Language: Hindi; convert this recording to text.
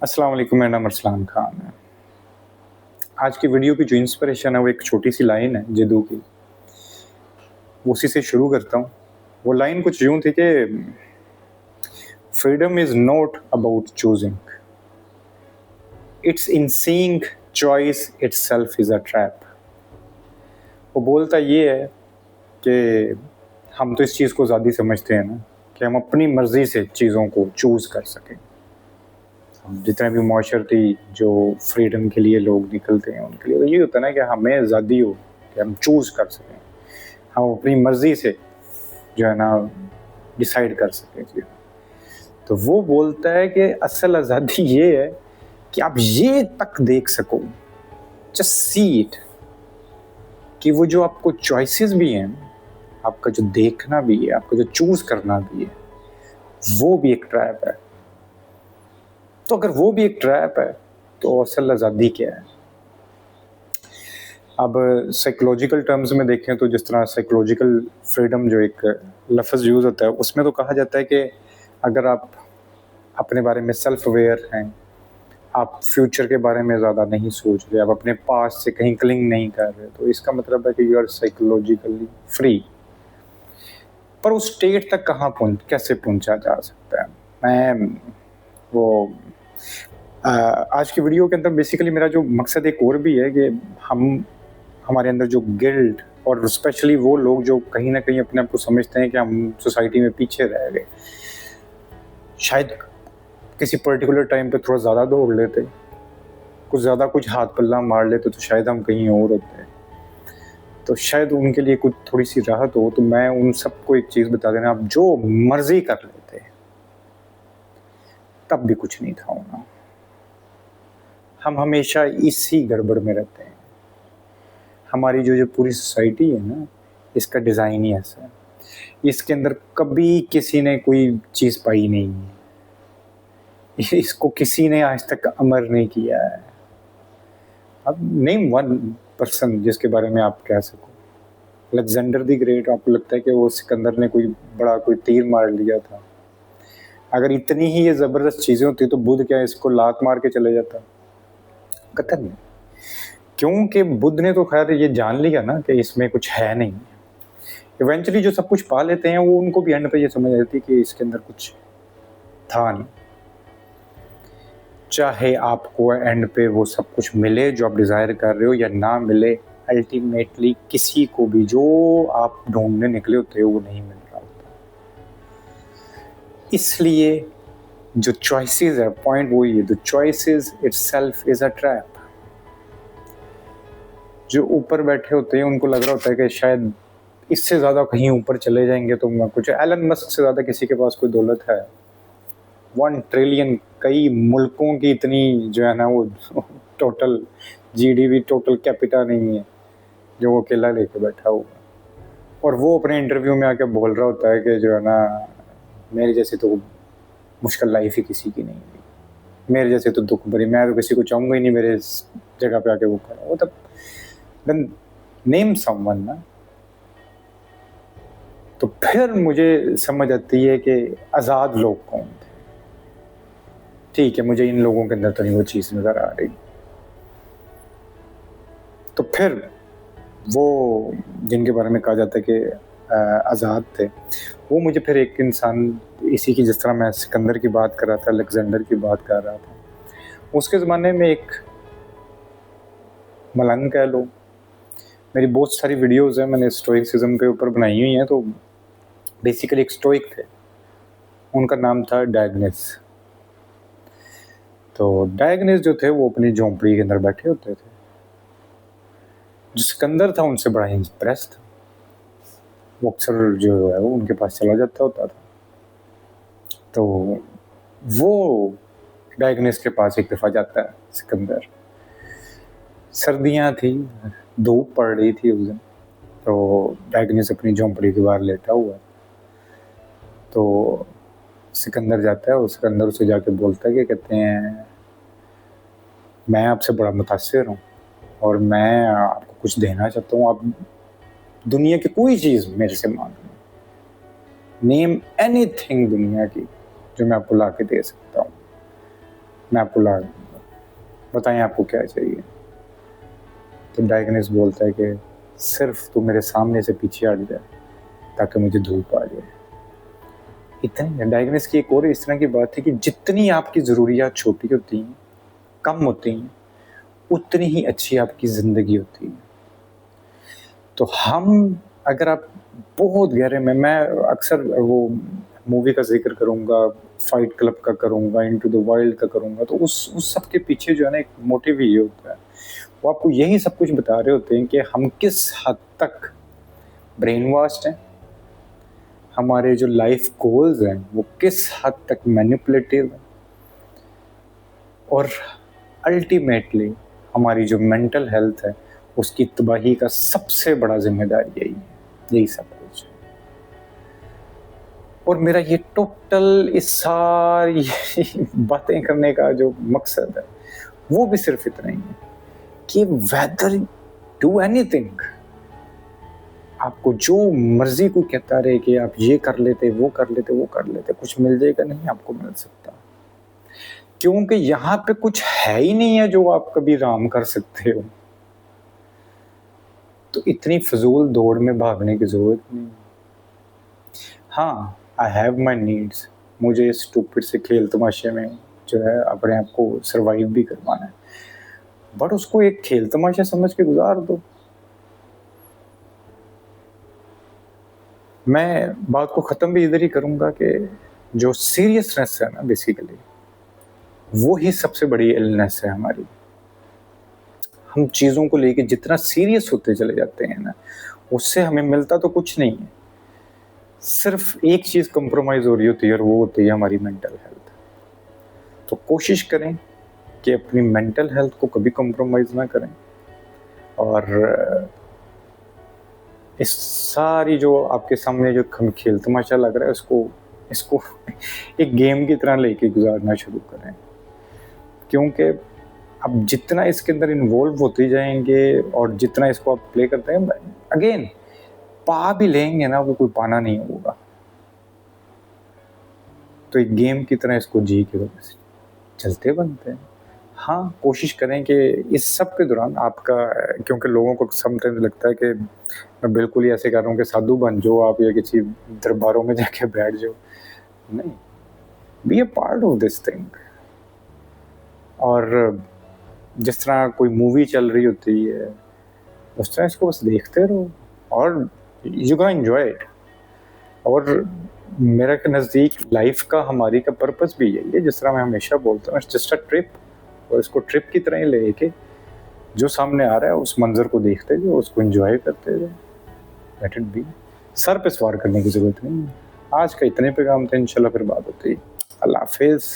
अस्सलाम वालेकुम, मेरा नाम अरसलान खान है। आज की वीडियो की जो इंस्पिरेशन है वो एक छोटी सी लाइन है जिद्दू की, उसी से शुरू करता हूँ। वो लाइन कुछ यूँ थी कि freedom is not about choosing, it's in seeing choice itself is a trap. वो बोलता ये है कि हम तो इस चीज़ को ज़्यादा समझते हैं ना कि हम अपनी मर्ज़ी से चीज़ों को चूज़ कर सकें। जितने भी माशरती जो फ्रीडम के लिए लोग निकलते हैं उनके लिए तो ये होता है ना कि हमें आज़ादी हो कि हम चूज़ कर सकें, हम अपनी मर्ज़ी से जो है ना डिसाइड कर सकें जी। तो वो बोलता है कि असल आज़ादी ये है कि आप ये तक देख सको, जस्ट सी इट, कि वो जो आपको चॉइसेस भी हैं, आपका जो देखना भी है, आपका जो चूज़ करना भी है, वो भी एक ट्रैप है। तो अगर वो भी एक ट्रैप है तो असल आज़ादी क्या है? अब साइकोलॉजिकल टर्म्स में देखें तो जिस तरह साइकोलॉजिकल फ्रीडम जो एक लफ्ज़ यूज़ होता है उसमें तो कहा जाता है कि अगर आप अपने बारे में सेल्फ अवेयर हैं, आप फ्यूचर के बारे में ज़्यादा नहीं सोच रहे, आप अपने पास्ट से कहीं क्लिंग नहीं कर रहे, तो इसका मतलब है कि यू आर साइकोलॉजिकली फ्री। पर उस स्टेट तक कैसे पहुंचा जा सकता है? मैं वो आज की वीडियो के अंदर बेसिकली मेरा जो मकसद एक और भी है कि हम हमारे अंदर जो गिल्ट और स्पेशली वो लोग जो कहीं ना कहीं अपने आप को समझते हैं कि हम सोसाइटी में पीछे रह गए, शायद किसी पर्टिकुलर टाइम पे थोड़ा ज़्यादा दौड़ लेते, कुछ ज़्यादा कुछ हाथ पल्ला मार लेते तो शायद हम कहीं और होते, तो शायद उनके लिए कुछ थोड़ी सी राहत हो। तो मैं उन सबको एक चीज़ बता देना, आप जो मर्जी कर लेते तब भी कुछ नहीं था होना। हम हमेशा इसी गड़बड़ में रहते हैं। हमारी जो जो पूरी सोसाइटी है ना, इसका डिज़ाइन ही ऐसा है, इसके अंदर कभी किसी ने कोई चीज़ पाई नहीं है, इसको किसी ने आज तक अमर नहीं किया है। अब नेम वन पर्सन जिसके बारे में आप कह सको। अलेक्जेंडर द ग्रेट, आपको लगता है कि वो सिकंदर ने कोई तीर मार लिया था? अगर इतनी ही ये ज़बरदस्त चीज़ें होती तो बुद्ध क्या इसको लात मार के चले जाता? कतई नहीं, क्योंकि बुद्ध ने तो खैर ये जान लिया ना कि इसमें कुछ है नहीं। इवेंचुअली जो सब कुछ पा लेते हैं वो उनको भी एंड पे ये समझ आती है कि इसके अंदर कुछ था नहीं। चाहे आपको एंड पे वो सब कुछ मिले जो आप डिज़ायर कर रहे हो या ना मिले, अल्टीमेटली किसी को भी जो आप ढूंढने निकले होते हो वो नहीं मिल रहा होता। इसलिए जो चॉइसेस है, पॉइंट वही है, the choices itself is a trap. जो ऊपर बैठे होते हैं उनको लग रहा होता है कि शायद इससे ज़्यादा कहीं ऊपर चले जाएंगे तो मैं कुछ, एलन मस्क से ज़्यादा किसी के पास कोई दौलत है? 1 ट्रिलियन, कई मुल्कों की इतनी जो है ना वो टोटल जीडीपी, टोटल कैपिटा नहीं है जो वो अकेला लेके बैठा हुआ, और वो अपने इंटरव्यू में आके बोल रहा होता है कि जो है ना मेरे जैसे तो मुश्किल लाइफ ही किसी की नहीं हुई, मेरे जैसे तो दुख भरी, मैं तो किसी को चाहूँगा ही नहीं मेरे इस जगह पे आके वो करा। वो तब देन नेम समवन ना, तो फिर मुझे समझ आती है कि आज़ाद लोग कौन थे। ठीक है, मुझे इन लोगों के अंदर तो नहीं वो चीज़ नज़र आ रही। तो फिर वो जिनके बारे में कहा जाता है कि आज़ाद थे, वो मुझे फिर एक इंसान, इसी की जिस तरह मैं सिकंदर की बात कर रहा था, अलेक्जेंडर की बात कर रहा था, उसके ज़माने में एक मलंग कह लो। मेरी बहुत सारी वीडियोस हैं मैंने स्टोइसिज्म के ऊपर बनाई हुई हैं। तो बेसिकली एक स्टोइक थे, उनका नाम था डायग्नेस। तो डायग्नेस जो थे वो अपनी झोंपड़ी के अंदर बैठे होते थे। जो सिकंदर था उनसे बड़ा इंप्रेस था, वो अक्सर जो है वो उनके पास चला जाता होता था। तो वो डायग्नेस के पास एक दफ़ा जाता है सिकंदर। सर्दियाँ थी, धूप पड़ रही थी उस दिन, तो डायग्नेस अपनी झोंपड़ी के बाहर लेटा हुआ। तो सिकंदर जाता है और सिकंदर उसे जाके बोलता है कि कहते हैं मैं आपसे बड़ा मुतासिर हूँ और मैं आपको कुछ देना चाहता हूँ, आप दुनिया की कोई चीज़ मेरे से मांग लो, नेम एनीथिंग दुनिया की जो मैं आपको ला के दे सकता हूँ। मैं आपको ला दूंगा, बताएं आपको क्या चाहिए। तो डायगनिस्ट बोलता है कि सिर्फ तू मेरे सामने से पीछे हट जाए ताकि मुझे धूप आ जाए। इतनी डायगनिस्ट की एक और इस तरह की बात है कि जितनी आपकी ज़रूरियात छोटी होती हैं, कम होती हैं, उतनी ही अच्छी आपकी ज़िंदगी होती है। तो हम अगर आप बहुत गहरे में, मैं अक्सर वो मूवी का जिक्र करूँगा, फाइट क्लब का करूँगा, इनटू द वाइल्ड का करूँगा, तो उस सब के पीछे जो है ना एक मोटिव ये होता है, वो आपको यही सब कुछ बता रहे होते हैं कि हम किस हद तक ब्रेन वॉश्ड हैं, हमारे जो लाइफ गोल्स हैं वो किस हद तक मैनिपुलेटिव हैं, और अल्टीमेटली हमारी जो मेंटल हेल्थ है उसकी तबाही का सबसे बड़ा जिम्मेदार यही है, यही सब कुछ है। और मेरा ये टोटल इस सारी बातें करने का जो मकसद है वो भी सिर्फ इतना ही है कि वेदर डू एनीथिंग, आपको जो मर्जी कोई कहता रहे कि आप ये कर लेते, वो कर लेते, वो कर लेते, कुछ मिल जाएगा, नहीं आपको मिल सकता, क्योंकि यहाँ पे कुछ है ही नहीं है जो आप कभी राम कर सकते हो। तो इतनी फजूल दौड़ में भागने की जरूरत नहीं। हाँ, आई हैव माई नीड्स, मुझे इस स्टूपिड से खेल तमाशे में जो है अपने आप को सरवाइव भी करवाना है, बट उसको एक खेल तमाशा समझ के गुजार दो। मैं बात को ख़त्म भी इधर ही करूँगा कि जो सीरियसनेस है ना, बेसिकली वो ही सबसे बड़ी इलनेस है हमारी। हम चीज़ों को लेके जितना सीरियस होते चले जाते हैं ना, उससे हमें मिलता तो कुछ नहीं है, सिर्फ एक चीज़ कंप्रोमाइज़ हो रही होती है और वो होती है हमारी मेंटल हेल्थ। तो कोशिश करें कि अपनी मेंटल हेल्थ को कभी कंप्रोमाइज़ ना करें, और इस सारी जो आपके सामने जो खेल तमाशा लग रहा है इसको एक गेम की तरह लेके गुजारना शुरू करें, क्योंकि अब जितना इसके अंदर इन्वॉल्व होते जाएंगे और जितना इसको आप प्ले करते हैं, अगेन पा भी लेंगे ना, वो कोई पाना नहीं होगा। तो एक गेम की तरह इसको जी के चलते बनते हैं। हाँ, कोशिश करें कि इस सब के दौरान आपका, क्योंकि लोगों को समटाइम्स लगता है कि मैं बिल्कुल ही ऐसे कर रहा हूँ कि साधु बन जाओ आप या किसी दरबारों में जाके बैठ जाओ, नहीं, be a part of this thing. और जिस तरह कोई मूवी चल रही होती है उस तरह इसको बस देखते रहो और यू कैन एंजॉय इट। और मेरा के नज़दीक लाइफ का, हमारी का पर्पस भी यही है, जिस तरह मैं हमेशा बोलता हूँ, जस्ट अ ट्रिप, और इसको ट्रिप की तरह ही लेके जो सामने आ रहा है उस मंजर को देखते जाओ, उसको एंजॉय करते जाओ, लेट इट बी। सर पे सवार करने की ज़रूरत नहीं है। आज का इतने पैगाम थे, इंशाल्लाह फिर बात होती है। अल्लाह हाफिज़।